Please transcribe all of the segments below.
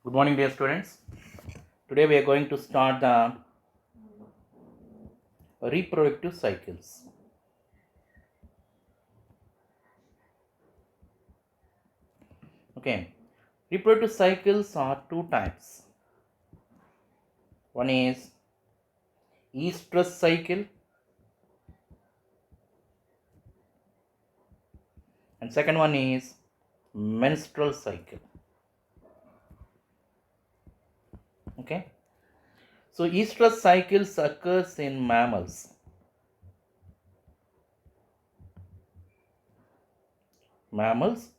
Good morning, dear students. Today we are going to start the reproductive cycles. Okay, reproductive cycles are two types. One is estrus cycle, and second one is menstrual cycle. Okay, so estrus cycles occurs in mammals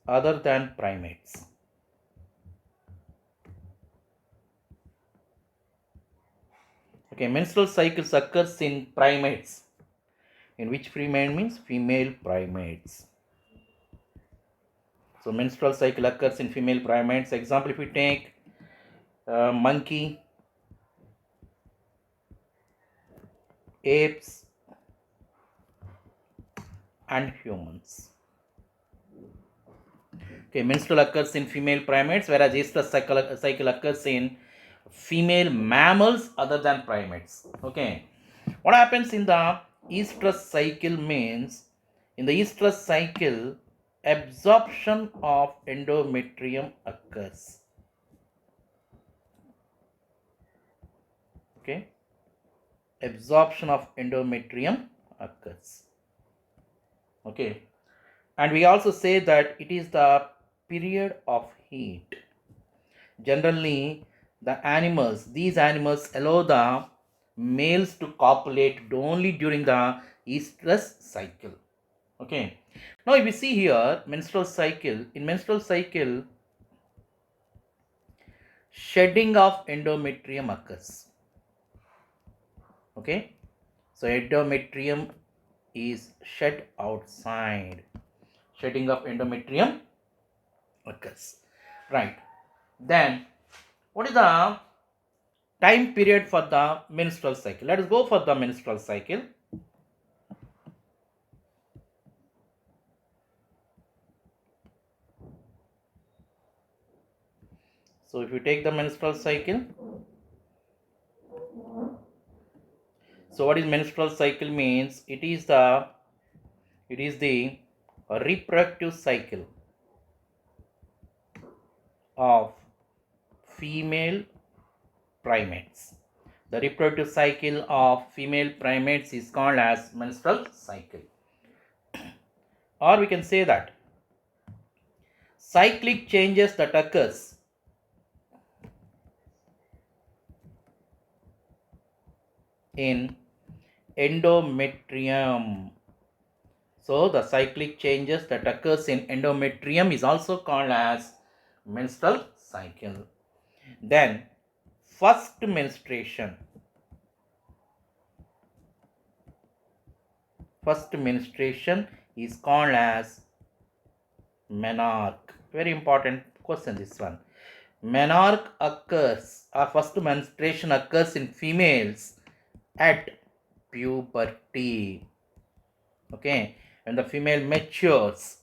other than primates. Okay, menstrual cycles occurs in primates. In which primate means female primates. So menstrual cycle occurs in female primates. Example, if we take monkey, apes, and humans. Okay, menstrual occurs in female primates, whereas estrus cycle occurs in female mammals other than primates. Okay, what happens in the estrus cycle means in the estrus cycle, absorption of endometrium occurs. Okay, absorption of endometrium occurs. Okay, and we also say that it is the period of heat. Generally, these animals allow the males to copulate only during the estrus cycle. Okay. Now, if you see here, in menstrual cycle, shedding of endometrium occurs. Okay. So, endometrium is shed outside. Shedding of endometrium occurs. Right. Then, what is the time period for the menstrual cycle? Let us go for the menstrual cycle. So if you take the menstrual cycle, so what is menstrual cycle means? It is the reproductive cycle of female primates. The reproductive cycle of female primates is called as menstrual cycle. Or we can say that cyclic changes that occurs in endometrium. So the cyclic changes that occurs in endometrium is also called as menstrual cycle. Then first menstruation. First menstruation is called as menarche. Very important question this one. Menarche occurs, or first menstruation occurs in females at puberty. Okay, when the female matures,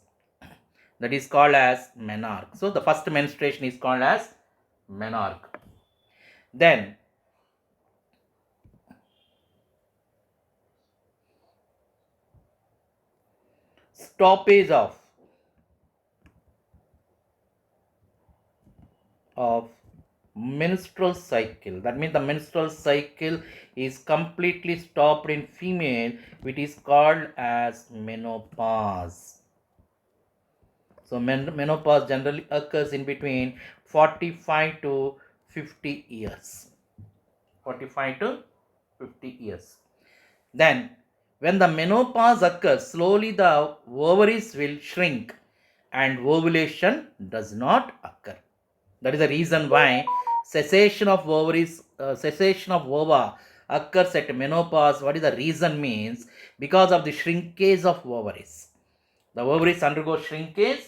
that is called as menarche. So the first menstruation is called as menarche. Then stoppage of menstrual cycle. That means the menstrual cycle is completely stopped in female, which is called as menopause. So menopause generally occurs in between 45 to 50 years. 45 to 50 years. Then when the menopause occurs, slowly the ovaries will shrink and ovulation does not occur. That is the reason why cessation of ova occurs at menopause. What is the reason means? Because of the shrinkage of ovaries. The ovaries undergo shrinkage,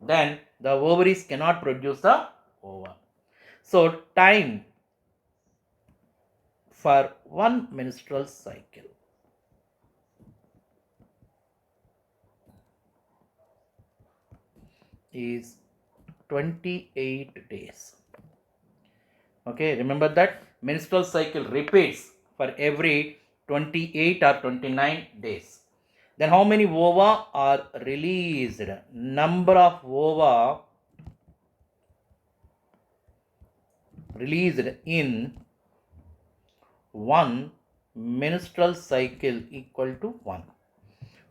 then the ovaries cannot produce the ova. So time for one menstrual cycle is 28 days. Okay, remember that menstrual cycle repeats for every 28 or 29 days. Then how many ova are released? Number of ova released in one menstrual cycle equal to 1.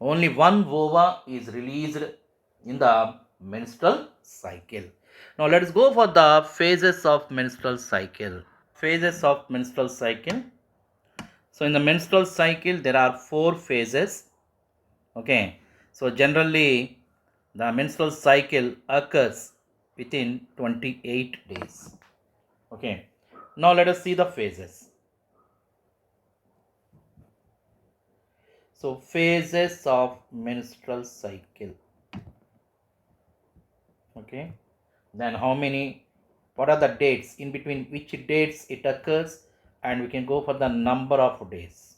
Only one ova is released in the menstrual cycle. Now let us go for the phases of menstrual cycle. Phases of menstrual cycle. So in the menstrual cycle there are 4 phases. Okay. So generally the menstrual cycle occurs within 28 days. Okay. Now let us see the phases. So phases of menstrual cycle. Okay. Then how many, what are the dates, in between which dates it occurs, and we can go for the number of days.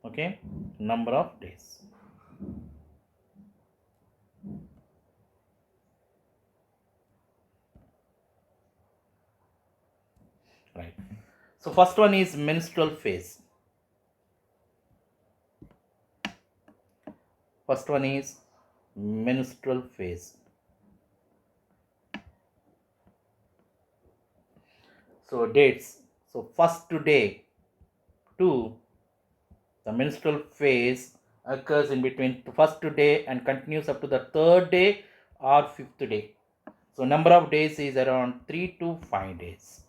Okay, number of days. Right. So first one is menstrual phase. First one is menstrual phase. So dates. So first day to the menstrual phase occurs in between the first day and continues up to the third day or fifth day. So number of days is around 3 to 5 days.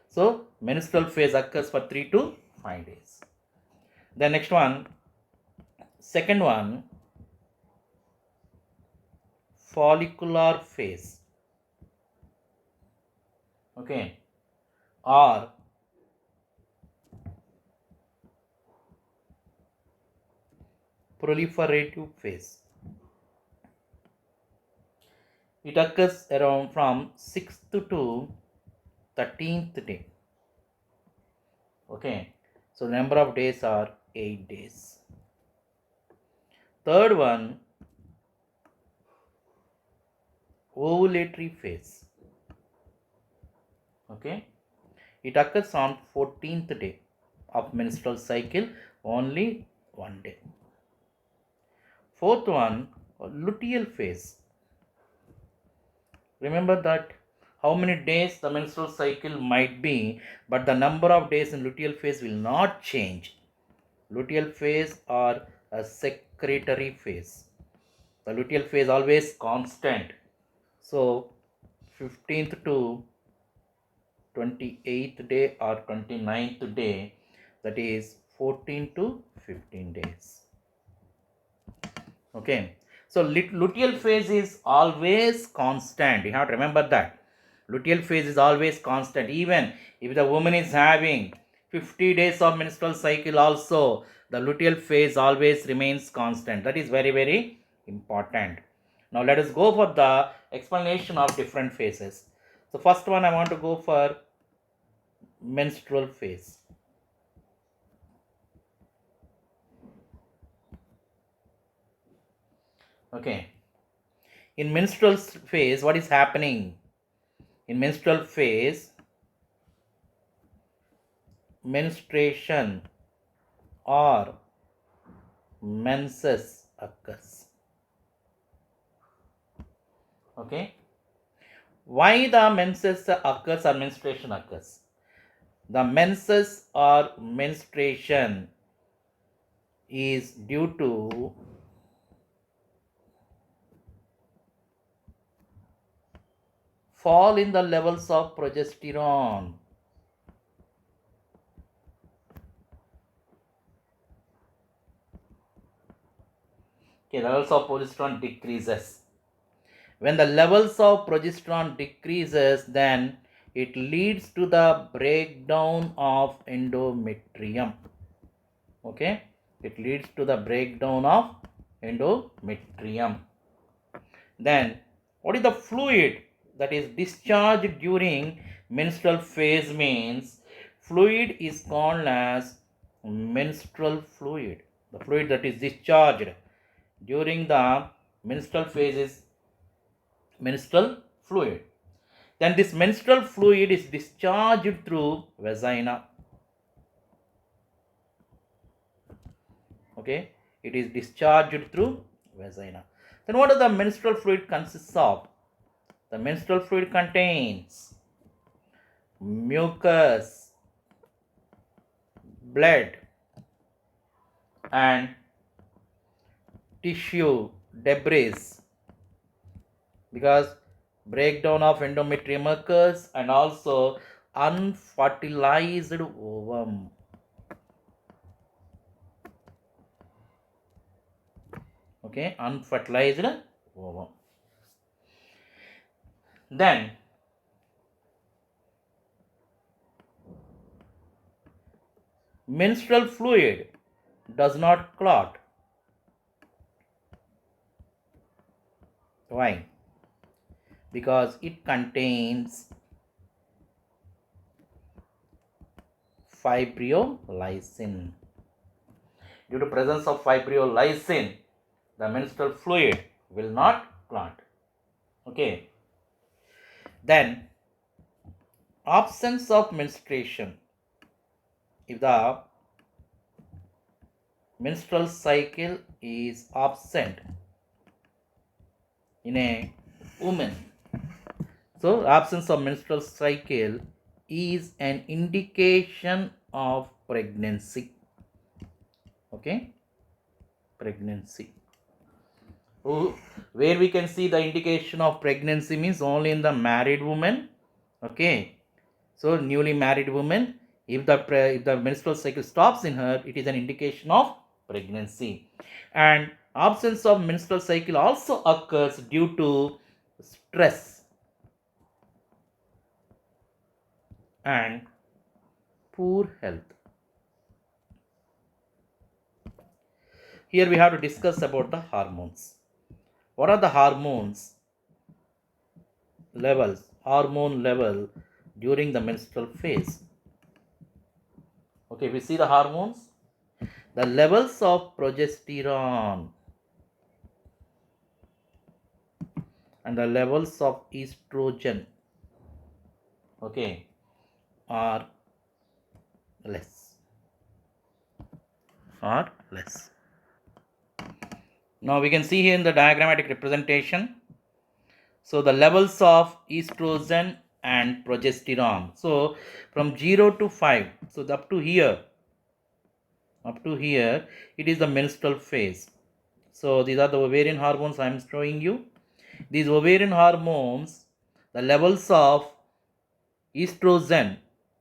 So menstrual phase occurs for 3 to 5 days. The next one, second one, follicular phase. Okay, or proliferative phase. It occurs around from 6th to 13th day. Okay, so number of days are 8 days. Third one, ovulatory phase. Okay, it occurs on 14th day of menstrual cycle, only one day. Fourth one, luteal phase. Remember that how many days the menstrual cycle might be, but the number of days in luteal phase will not change. Luteal phase or a secretory phase. The luteal phase always constant. So 15th to 28th day or 29th day, that is 14 to 15 days. Okay, so luteal phase is always constant. You have to remember that luteal phase is always constant. Even if the woman is having 50 days of menstrual cycle also, the luteal phase always remains constant. That is very, very important. Now let us go for the explanation of different phases. So first one, I want to go for menstrual phase. Okay, in menstrual phase, what is happening? In menstrual phase, menstruation or menses occurs. Okay, why the menses occurs or menstruation occurs? The menses or menstruation is due to fall in the levels of progesterone. Okay, the levels of progesterone decreases. When the levels of progesterone decreases, then it leads to the breakdown of endometrium. Okay, it leads to the breakdown of endometrium. Then what is the fluid that is discharged during menstrual phase? Means fluid is called as menstrual fluid. The fluid that is discharged during the menstrual phase is menstrual fluid. Then this menstrual fluid is discharged through vagina. Okay, it is discharged through vagina. Then what does the menstrual fluid consists of? The menstrual fluid contains mucus, blood, and tissue debris, because breakdown of endometrium occurs, and also unfertilized ovum. Okay, unfertilized ovum. Then menstrual fluid does not clot. Why? Because it contains fibrinolysin. Due to presence of fibrinolysin, the menstrual fluid will not clot. Okay. Then absence of menstruation. If the menstrual cycle is absent in a woman, so absence of menstrual cycle is an indication of pregnancy. Okay, pregnancy. Where we can see the indication of pregnancy means only in the married woman. Okay, so newly married woman, if the menstrual cycle stops in her, it is an indication of pregnancy. And absence of menstrual cycle also occurs due to stress and poor health. Here we have to discuss about the hormones. What are the hormone level during the menstrual phase? Okay, we see the hormones. The levels of progesterone and the levels of estrogen, okay, are less. Now we can see here in the diagrammatic representation. So the levels of estrogen and progesterone. So from 0 to 5, so up to here, it is the menstrual phase. So these are the ovarian hormones I am showing you. These ovarian hormones, the levels of estrogen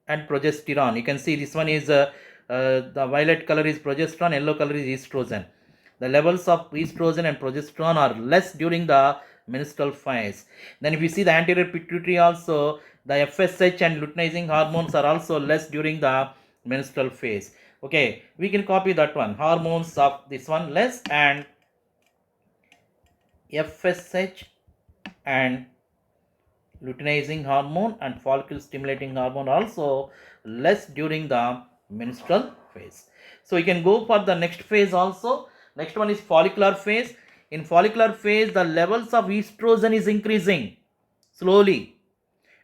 and progesterone. You can see this one is the violet color is progesterone, yellow color is estrogen. The levels of estrogen and progesterone are less during the menstrual phase. Then if you see the anterior pituitary also, the FSH and luteinizing hormones are also less during the menstrual phase. Okay, we can copy that one. Hormones of this one less, and FSH and luteinizing hormone and follicle stimulating hormone also less during the menstrual phase. So you can go for the next phase also. Next one is follicular phase. In follicular phase, the levels of estrogen is increasing slowly,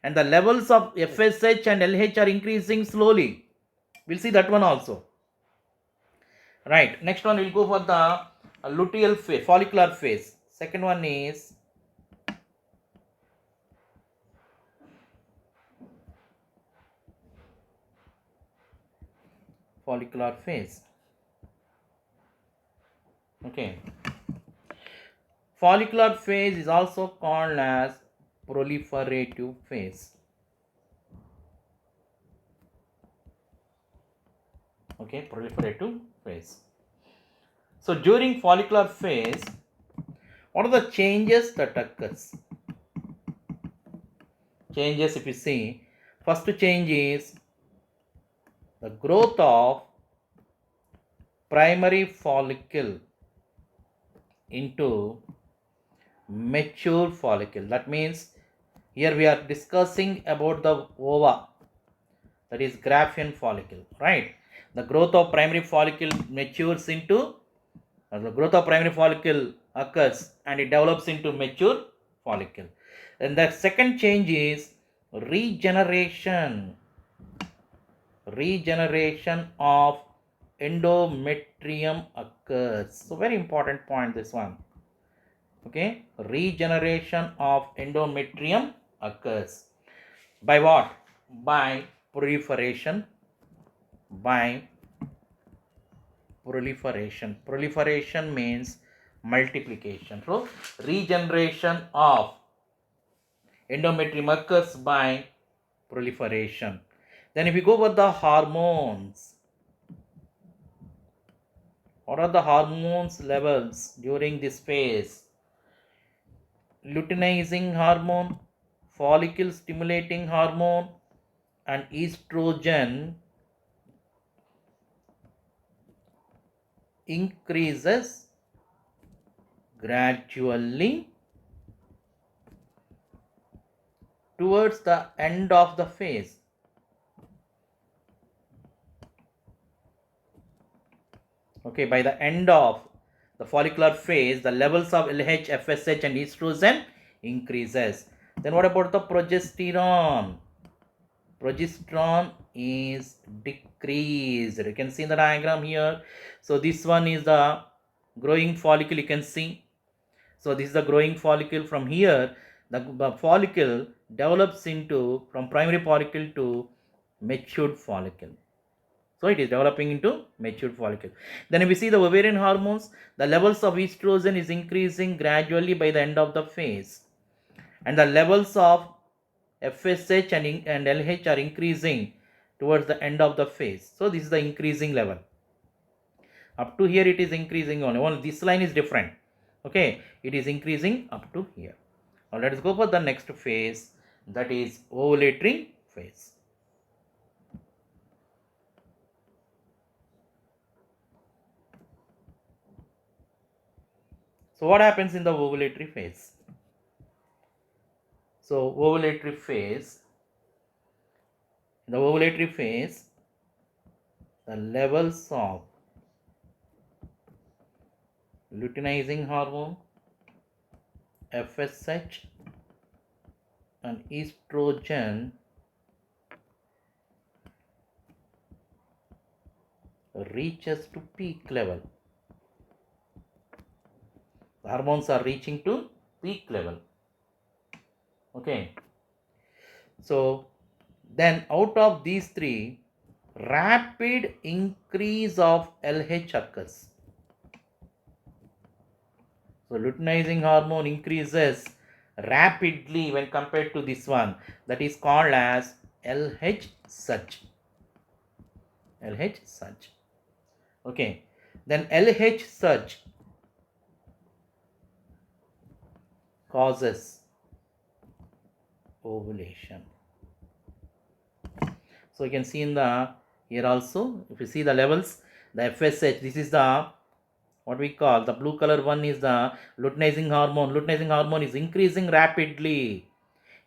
and the levels of FSH and LH are increasing slowly. We'll see that one also. Right. Next one we'll go for the luteal phase, follicular phase. Second one is follicular phase. Okay. Follicular phase is also called as proliferative phase. Okay, proliferative phase. So during follicular phase, what are the changes that occurs? Changes, if you see, first change is the growth of primary follicle into mature follicle. That means here we are discussing about the ova, that is Graafian follicle, right? The growth of primary follicle matures into, the growth of primary follicle occurs and it develops into mature follicle. And the second change is regeneration of endometrium occurs. So very important point, this one. Okay, regeneration of endometrium occurs by what? By proliferation. Proliferation means multiplication. So regeneration of endometrium occurs by proliferation. Then if we go over the hormones, what are the hormones levels during this phase? Luteinizing hormone, follicle stimulating hormone, and estrogen increases gradually towards the end of the phase. Okay, by the end of the follicular phase, the levels of LH, FSH, and estrogen increases. Then what about the progesterone? Progesterone is decreased. You can see in the diagram here. So this one is the growing follicle, you can see. So this is the growing follicle. From here, the follicle develops into, from primary follicle to matured follicle. So it is developing into matured follicle. Then if we see the ovarian hormones, the levels of estrogen is increasing gradually by the end of the phase. And the levels of FSH and LH are increasing towards the end of the phase. So this is the increasing level. Up to here it is increasing only this line is different. Okay, it is increasing up to here. Now let us go for the next phase, that is ovulatory phase. So what happens in the ovulatory phase? So ovulatory phase, in the ovulatory phase, the levels of luteinizing hormone, FSH, and estrogen reaches to peak level. The hormones are reaching to peak level. Okay. So then out of these three, rapid increase of LH occurs. So luteinizing hormone increases rapidly when compared to this one, that is called as LH surge. LH surge. Okay. Then LH surge causes ovulation. So you can see in the here also, if you see the levels, the FSH, this is the what we call the blue color one is the luteinizing hormone. Luteinizing hormone is increasing rapidly.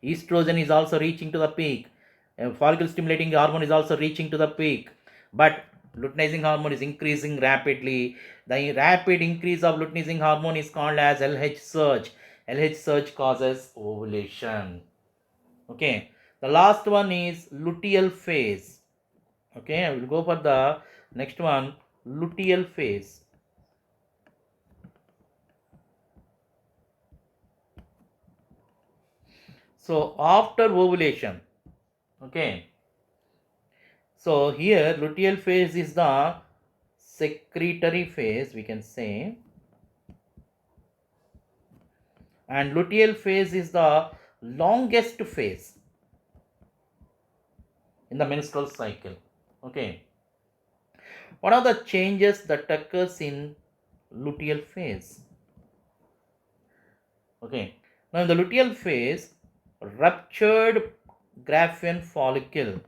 Estrogen is also reaching to the peak. Follicle stimulating hormone is also reaching to the peak. But luteinizing hormone is increasing rapidly. The rapid increase of luteinizing hormone is called as LH surge. LH surge causes ovulation. Okay. The last one is luteal phase. Okay, I will go for the next one, luteal phase. So after ovulation, okay. So here luteal phase is the secretory phase, we can say, and luteal phase is the longest phase in the menstrual cycle. Okay. What are the changes that occurs in luteal phase? Okay. Now in the luteal phase, ruptured Graafian follicle.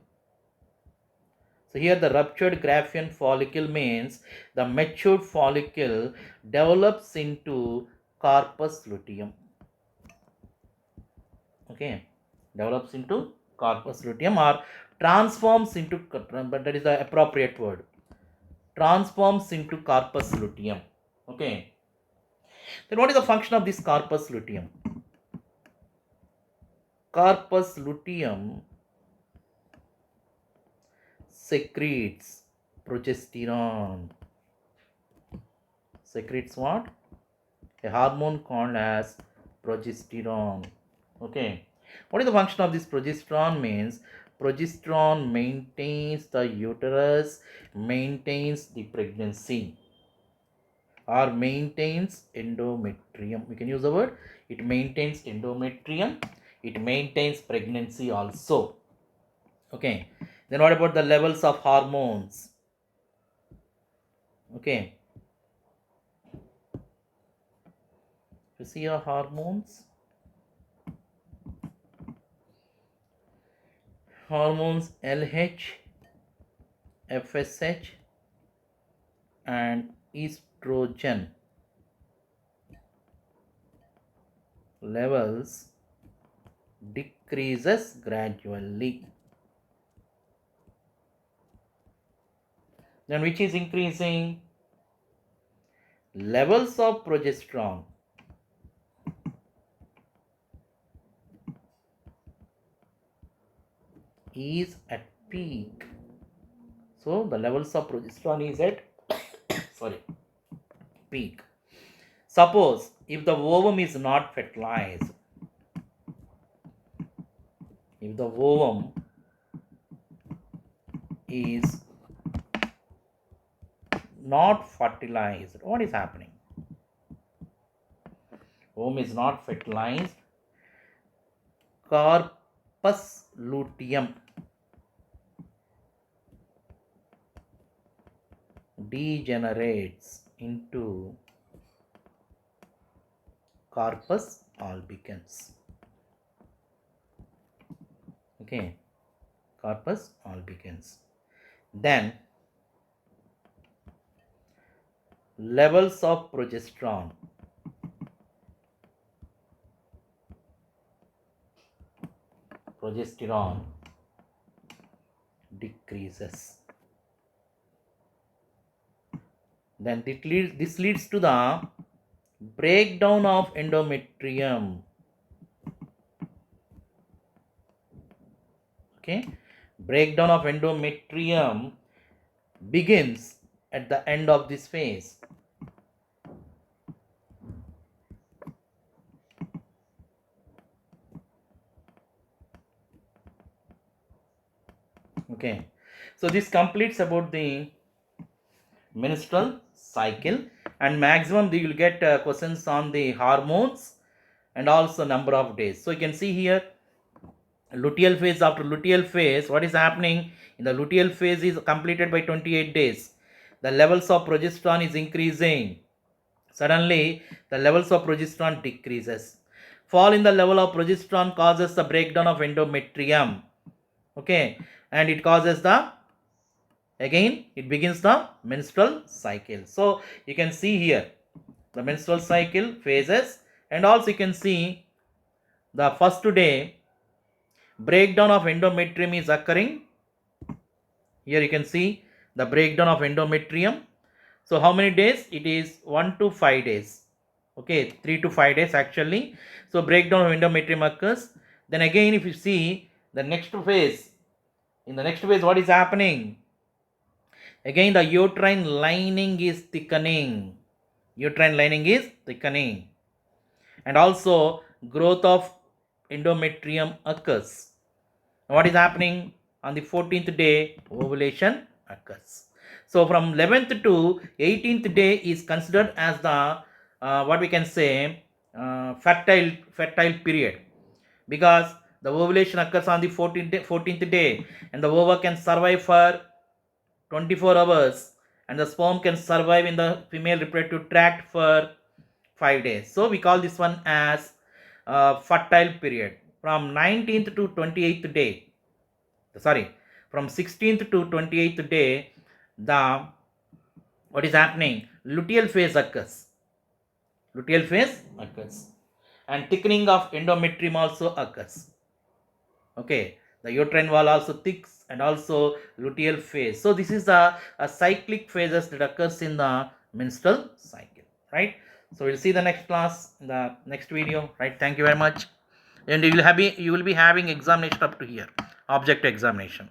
So here the ruptured Graafian follicle means the matured follicle develops into corpus luteum. Okay, develops into corpus luteum or transforms into, but that is the appropriate word, transforms into corpus luteum. Okay, then what is the function of this corpus luteum? corpus luteum secretes progesterone. Secretes what? A hormone called as progesterone. Okay. What is the function of this progesterone? Means progesterone maintains the uterus, maintains the pregnancy, or maintains endometrium. We can use the word, it maintains endometrium, it maintains pregnancy also. Okay. Then what about the levels of hormones? Okay. You see your hormones. Hormones LH, FSH, and estrogen levels decreases gradually. Then which is increasing? Levels of progesterone is at peak. So the levels of progesterone is at sorry, peak. Suppose if the ovum is not fertilized, if the ovum is not fertilized, what is happening? Ovum is not fertilized, corpus luteum degenerates into corpus albicans. Okay, corpus albicans. Then levels of progesterone decreases. Then this leads to the breakdown of endometrium. Okay, breakdown of endometrium begins at the end of this phase. Okay, so this completes about the menstrual cycle, and maximum you will get questions on the hormones and also number of days. So you can see here luteal phase. After luteal phase, what is happening in the luteal phase is completed by 28 days. The levels of progesterone is increasing. Suddenly the levels of progesterone decreases. Fall in the level of progesterone causes the breakdown of endometrium. Okay, and it causes the, again it begins the menstrual cycle. So you can see here the menstrual cycle phases, and also you can see the first day breakdown of endometrium is occurring. Here you can see the breakdown of endometrium. So how many days? It is 1 to 5 days. Okay, 3 to 5 days actually. So breakdown of endometrium occurs. Then again if you see the next phase, in the next phase what is happening? Again the uterine lining is thickening. Uterine lining is thickening. And also growth of endometrium occurs. What is happening? On the 14th day, ovulation occurs. So from 11th to 18th day is considered as the what we can say fertile period, because the ovulation occurs on the 14th day, and the ova can survive for 24 hours, and the sperm can survive in the female reproductive tract for 5 days. So we call this one as fertile period. From 19th to 28th day, sorry, from 16th to 28th day, the what is happening? Luteal phase occurs. Luteal phase occurs, and thickening of endometrium also occurs. Okay, the uterine wall also thicks, and also luteal phase. So this is the cyclic phases that occurs in the menstrual cycle, right? So we'll see the next class in the next video, right? Thank you very much. and you will be having examination up to here, object examination.